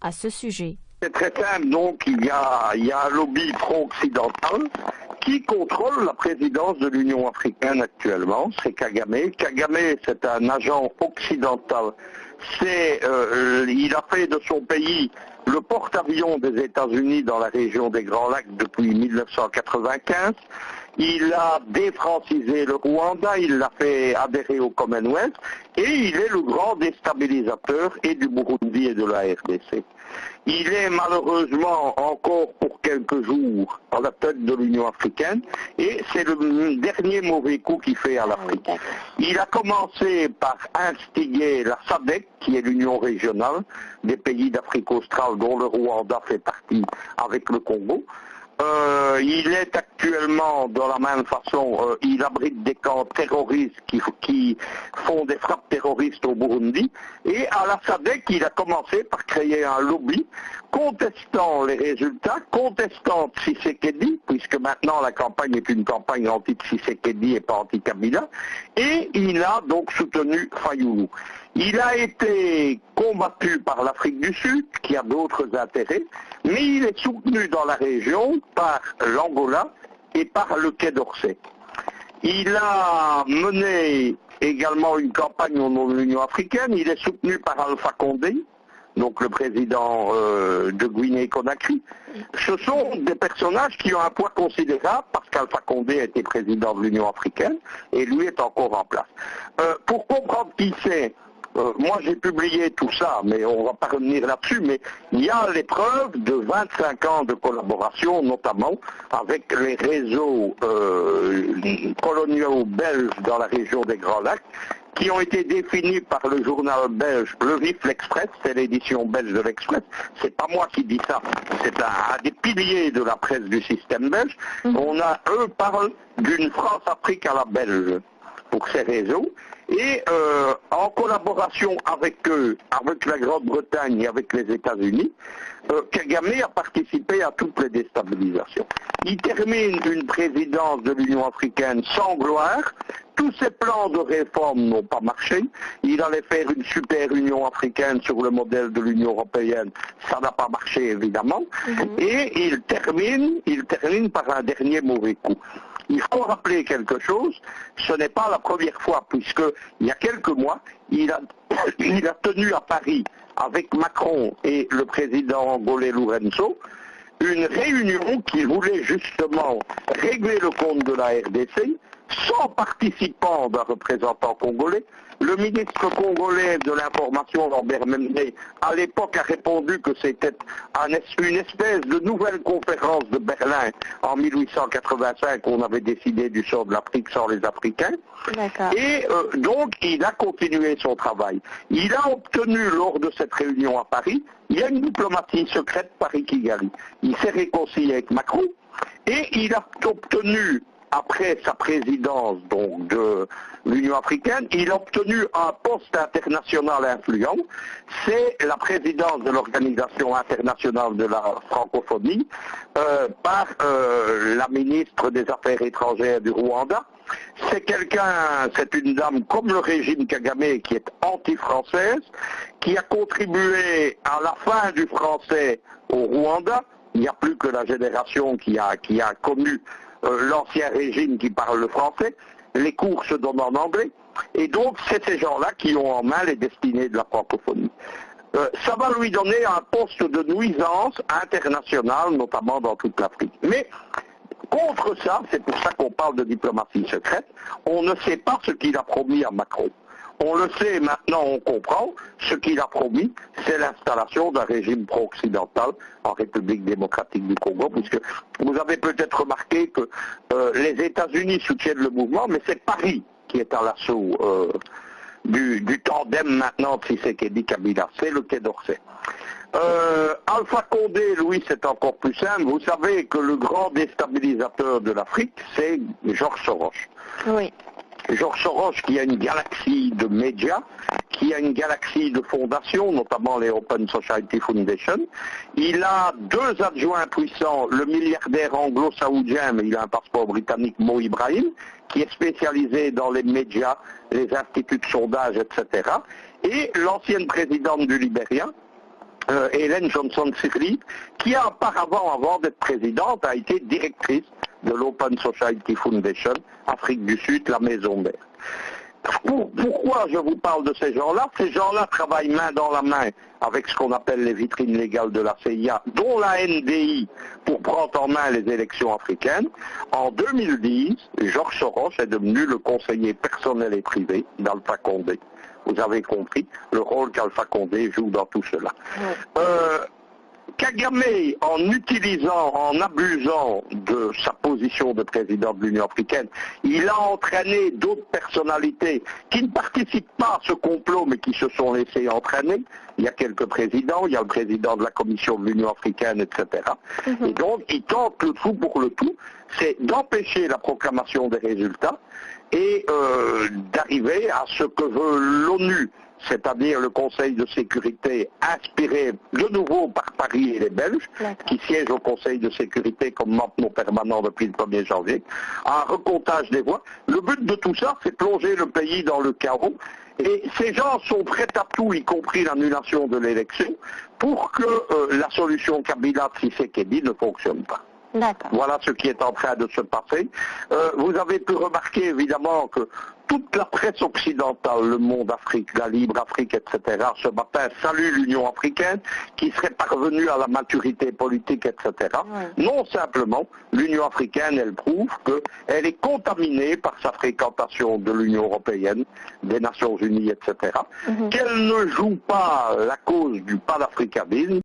à ce sujet. C'est très simple, donc il y a un lobby pro-occidental qui contrôle la présidence de l'Union africaine actuellement, c'est Kagame. Kagame, c'est un agent occidental. Il a fait de son pays le porte-avions des États-Unis dans la région des Grands Lacs depuis 1995. Il a défrancisé le Rwanda, il l'a fait adhérer au Commonwealth et il est le grand déstabilisateur et du Burundi et de la RDC. Il est malheureusement encore pour quelques jours à la tête de l'Union africaine et c'est le dernier mauvais coup qu'il fait à l'Afrique. Il a commencé par instiguer la SADC, qui est l'Union régionale des pays d'Afrique australe dont le Rwanda fait partie avec le Congo. Il est actuellement dans la même façon, il abrite des camps terroristes qui font des frappes terroristes au Burundi. Et à la SADC, il a commencé par créer un lobby contestant les résultats, contestant Tshisekedi, puisque maintenant la campagne est une campagne anti-Tshisekedi et pas anti-Kabila. Et il a donc soutenu Fayoulou. Il a été combattu par l'Afrique du Sud, qui a d'autres intérêts, mais il est soutenu dans la région par l'Angola et par le Quai d'Orsay. Il a mené également une campagne au nom de l'Union africaine, il est soutenu par Alpha Condé, donc le président de Guinée-Conakry. Ce sont des personnages qui ont un poids considérable parce qu'Alpha Condé a été président de l'Union africaine et lui est encore en place. Pour comprendre qui c'est, moi j'ai publié tout ça, mais on ne va pas revenir là-dessus, mais il y a les preuves de 25 ans de collaboration, notamment avec les réseaux coloniaux belges dans la région des Grands Lacs, qui ont été définis par le journal belge Le Vif l'Express, c'est l'édition belge de l'Express, c'est pas moi qui dis ça, c'est un des piliers de la presse du système belge. Eux parlent d'une France-Afrique à la belge pour ces réseaux, et en collaboration avec eux, avec la Grande-Bretagne et avec les États-Unis, Kagame a participé à toutes les déstabilisations. Il termine une présidence de l'Union africaine sans gloire. Tous ses plans de réforme n'ont pas marché. Il allait faire une super Union africaine sur le modèle de l'Union européenne. Ça n'a pas marché, évidemment. Et il termine par un dernier mauvais coup. Il faut rappeler quelque chose, ce n'est pas la première fois, puisque il y a quelques mois, il a tenu à Paris, avec Macron et le président angolais Lourenço, une réunion qui voulait justement régler le compte de la RDC, sans participant d'un représentant congolais. Le ministre congolais de l'information, Lambert Mende, à l'époque a répondu que c'était une espèce de nouvelle conférence de Berlin en 1885 où on avait décidé du sort de l'Afrique sans les Africains. Et donc il a continué son travail. Il a obtenu lors de cette réunion à Paris, il y a une diplomatie secrète Paris-Kigali. Il s'est réconcilié avec Macron et il a obtenu, après sa présidence donc de l'Union africaine, il a obtenu un poste international influent. C'est la présidence de l'Organisation internationale de la francophonie par la ministre des Affaires étrangères du Rwanda. C'est une dame comme le régime Kagame qui est anti-française, qui a contribué à la fin du français au Rwanda. Il n'y a plus que la génération qui a connu l'ancien régime qui parle le français, les cours se donnent en anglais, et donc c'est ces gens-là qui ont en main les destinées de la francophonie. Ça va lui donner un poste de nuisance internationale, notamment dans toute l'Afrique. Mais contre ça, c'est pour ça qu'on parle de diplomatie secrète, on ne sait pas ce qu'il a promis à Macron. On le sait maintenant, on comprend, ce qu'il a promis, c'est l'installation d'un régime pro-occidental en République démocratique du Congo, puisque vous avez peut-être remarqué que les États-Unis soutiennent le mouvement, mais c'est Paris qui est à l'assaut du tandem maintenant Tshisekedi-Kabila, c'est le Quai d'Orsay. Alpha Condé, lui, c'est encore plus simple. Vous savez que le grand déstabilisateur de l'Afrique, c'est George Soros. Oui. George Soros qui a une galaxie de médias, qui a une galaxie de fondations, notamment les Open Society Foundation. Il a deux adjoints puissants, le milliardaire anglo-saoudien, mais il a un passeport britannique, Mo Ibrahim, qui est spécialisé dans les médias, les instituts de sondage, etc. Et l'ancienne présidente du Libéria, Hélène Johnson-Sirleaf, qui a auparavant, avant d'être présidente, a été directrice de l'Open Society Foundation, Afrique du Sud, la maison mère. Pourquoi je vous parle de ces gens-là? Ces gens-là travaillent main dans la main avec ce qu'on appelle les vitrines légales de la CIA, dont la NDI, pour prendre en main les élections africaines. En 2010, Georges Soros est devenu le conseiller personnel et privé d'Alpha Condé. Vous avez compris le rôle qu'Alpha Condé joue dans tout cela. Kagame, en utilisant, en abusant de sa position de président de l'Union africaine, il a entraîné d'autres personnalités qui ne participent pas à ce complot, mais qui se sont laissés entraîner. Il y a quelques présidents, il y a le président de la Commission de l'Union africaine, etc. Et donc, il tente le tout pour le tout, c'est d'empêcher la proclamation des résultats et d'arriver à ce que veut l'ONU, c'est-à-dire le Conseil de sécurité inspiré de nouveau par Paris et les Belges, qui siègent au Conseil de sécurité comme membre non permanent depuis le 1er janvier, un recomptage des voix. Le but de tout ça, c'est plonger le pays dans le chaos. Et ces gens sont prêts à tout, y compris l'annulation de l'élection, pour que la solution Kabila-Tshisekedi ne fonctionne pas. Voilà ce qui est en train de se passer. Vous avez pu remarquer évidemment que toute la presse occidentale, le Monde Afrique, la Libre Afrique, etc., ce matin salue l'Union africaine qui serait parvenue à la maturité politique, etc. Non simplement, l'Union africaine, elle prouve qu'elle est contaminée par sa fréquentation de l'Union européenne, des Nations Unies, etc., qu'elle ne joue pas la cause du panafricanisme,